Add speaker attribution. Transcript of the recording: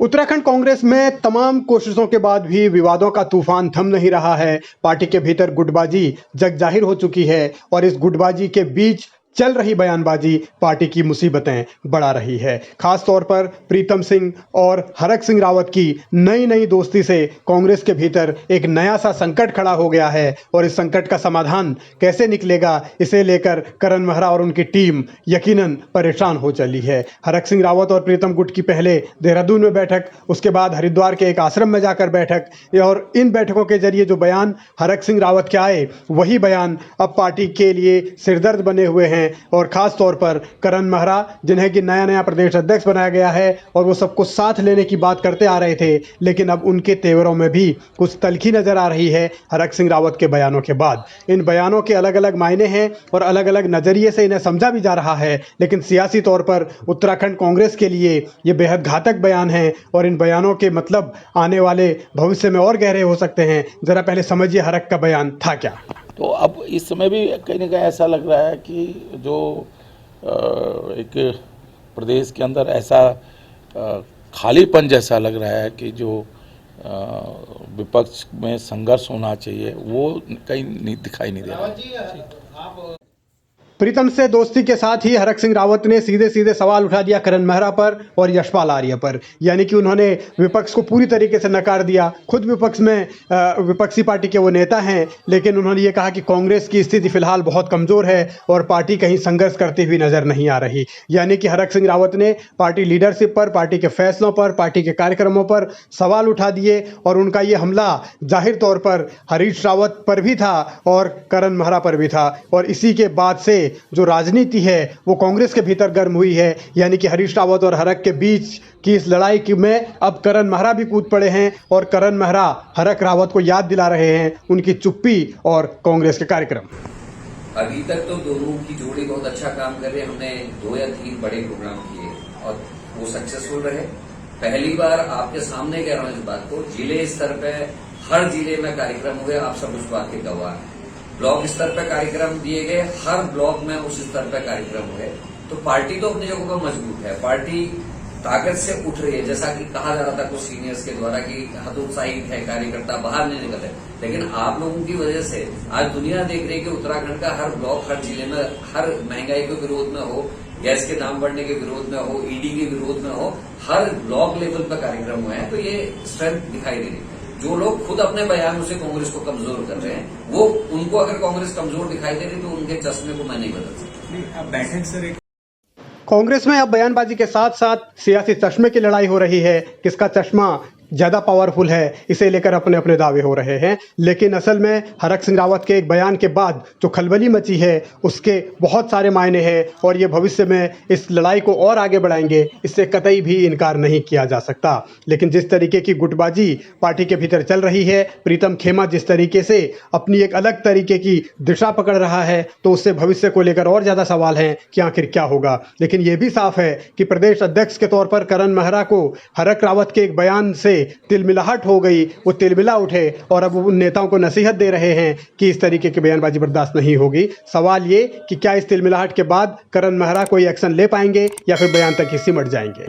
Speaker 1: उत्तराखंड कांग्रेस में तमाम कोशिशों के बाद भी विवादों का तूफान थम नहीं रहा है। पार्टी के भीतर गुटबाजी जग जाहिर हो चुकी है और इस गुटबाजी के बीच चल रही बयानबाजी पार्टी की मुसीबतें बढ़ा रही है। खास तौर पर प्रीतम सिंह और हरक सिंह रावत की नई नई दोस्ती से कांग्रेस के भीतर एक नया सा संकट खड़ा हो गया है और इस संकट का समाधान कैसे निकलेगा, इसे लेकर करण मेहरा और उनकी टीम यकीनन परेशान हो चली है। हरक सिंह रावत और प्रीतम गुट की पहले देहरादून में बैठक, उसके बाद हरिद्वार के एक आश्रम में जाकर बैठक, और इन बैठकों के जरिए जो बयान हरक सिंह रावत के आए वही बयान अब पार्टी के लिए सिरदर्द बने हुए हैं। और खास तौर पर करण मेहरा, जिन्हें कि नया नया प्रदेश अध्यक्ष बनाया गया है और वो सबको साथ लेने की बात करते आ रहे थे, लेकिन अब उनके तेवरों में भी कुछ तल्खी नजर आ रही है हरक सिंह रावत के बयानों के बाद। इन बयानों के अलग अलग मायने हैं और अलग अलग नजरिए से इन्हें समझा भी जा रहा है, लेकिन सियासी तौर पर उत्तराखंड कांग्रेस के लिए ये बेहद घातक बयान है और इन बयानों के मतलब आने वाले भविष्य में और गहरे हो सकते हैं। जरा पहले समझिए हरक का बयान था क्या।
Speaker 2: तो अब इस समय भी कहीं ना कहीं ऐसा लग रहा है कि जो एक प्रदेश के अंदर ऐसा खालीपन जैसा लग रहा है कि जो विपक्ष में संघर्ष होना चाहिए वो कहीं नहीं दिखाई नहीं दे रहा।
Speaker 1: प्रीतम से दोस्ती के साथ ही हरक सिंह रावत ने सीधे सीधे सवाल उठा दिया करण मेहरा पर और यशपाल आर्य पर, यानी कि उन्होंने विपक्ष को पूरी तरीके से नकार दिया। खुद विपक्ष में विपक्षी पार्टी के वो नेता हैं, लेकिन उन्होंने ये कहा कि कांग्रेस की स्थिति फिलहाल बहुत कमज़ोर है और पार्टी कहीं संघर्ष करती हुई नजर नहीं आ रही। यानी कि हरक सिंह रावत ने पार्टी लीडरशिप पर, पार्टी के फैसलों पर, पार्टी के कार्यक्रमों पर सवाल उठा दिए और उनका ये हमला जाहिर तौर पर हरीश रावत पर भी था और करण मेहरा पर भी था। और इसी के बाद से जो राजनीति है वो कांग्रेस के भीतर गर्म हुई है, यानी कि हरीश रावत और हरक के बीच की इस लड़ाई की में अब करण मेहरा भी कूद पड़े हैं और करण मेहरा हरक रावत को याद दिला रहे हैं उनकी चुप्पी और कांग्रेस के कार्यक्रम।
Speaker 3: अभी तक तो दोनों की जोड़ी बहुत अच्छा काम कर रही है। हमने 2 या 3 बड़े प्रोग्राम किए और वो सक्सेसफुल रहे। पहली बार आपके सामने कह रहा हूं इस बात को, जिले स्तर पे हर जिले में कार्यक्रम हुए, आप सब उस बात के गवाह हैं। ब्लॉक स्तर पर कार्यक्रम दिए गए, हर ब्लॉक में उस स्तर पर कार्यक्रम हुए। तो पार्टी तो अपनी जगह पर मजबूत है, पार्टी ताकत से उठ रही है। जैसा कि कहा जा रहा था कुछ सीनियर्स के द्वारा कि हतोत्साहित है, कार्यकर्ता बाहर नहीं निकल रहे, लेकिन आप लोगों की वजह से आज दुनिया देख रही है कि उत्तराखंड का हर ब्लॉक, हर जिले में, हर महंगाई के विरोध में हो, गैस के दाम बढ़ने के विरोध में हो, ईडी के विरोध में हो, हर ब्लॉक लेवल पर कार्यक्रम हुए हैं। तो ये स्ट्रेंथ दिखाई दे रही है। जो लोग खुद अपने बयानों से कांग्रेस को कमजोर कर रहे हैं, वो उनको अगर कांग्रेस कमजोर दिखाई दे रही तो उनके चश्मे को मैं नहीं बदल सकता।
Speaker 4: बैठक सर,
Speaker 1: कांग्रेस में अब बयानबाजी के साथ साथ सियासी चश्मे की लड़ाई हो रही है। किसका चश्मा ज़्यादा पावरफुल है, इसे लेकर अपने अपने दावे हो रहे हैं। लेकिन असल में हरक सिंह रावत के एक बयान के बाद जो खलबली मची है उसके बहुत सारे मायने हैं और ये भविष्य में इस लड़ाई को और आगे बढ़ाएंगे, इससे कतई भी इनकार नहीं किया जा सकता। लेकिन जिस तरीके की गुटबाजी पार्टी के भीतर चल रही है, प्रीतम खेमा जिस तरीके से अपनी एक अलग तरीके की दिशा पकड़ रहा है, तो उससे भविष्य को लेकर और ज़्यादा सवाल हैं कि आखिर क्या होगा। लेकिन ये भी साफ है कि प्रदेश अध्यक्ष के तौर पर करण मेहरा को हरक रावत के एक बयान से तिलमिलाहट हो गई, वो तिलमिला उठे और अब उन नेताओं को नसीहत दे रहे हैं कि इस तरीके की बयानबाजी बर्दाश्त नहीं होगी। सवाल ये कि क्या इस तिलमिलाहट के बाद करण मेहरा कोई एक्शन ले पाएंगे या फिर बयान तक ही सिमट जाएंगे।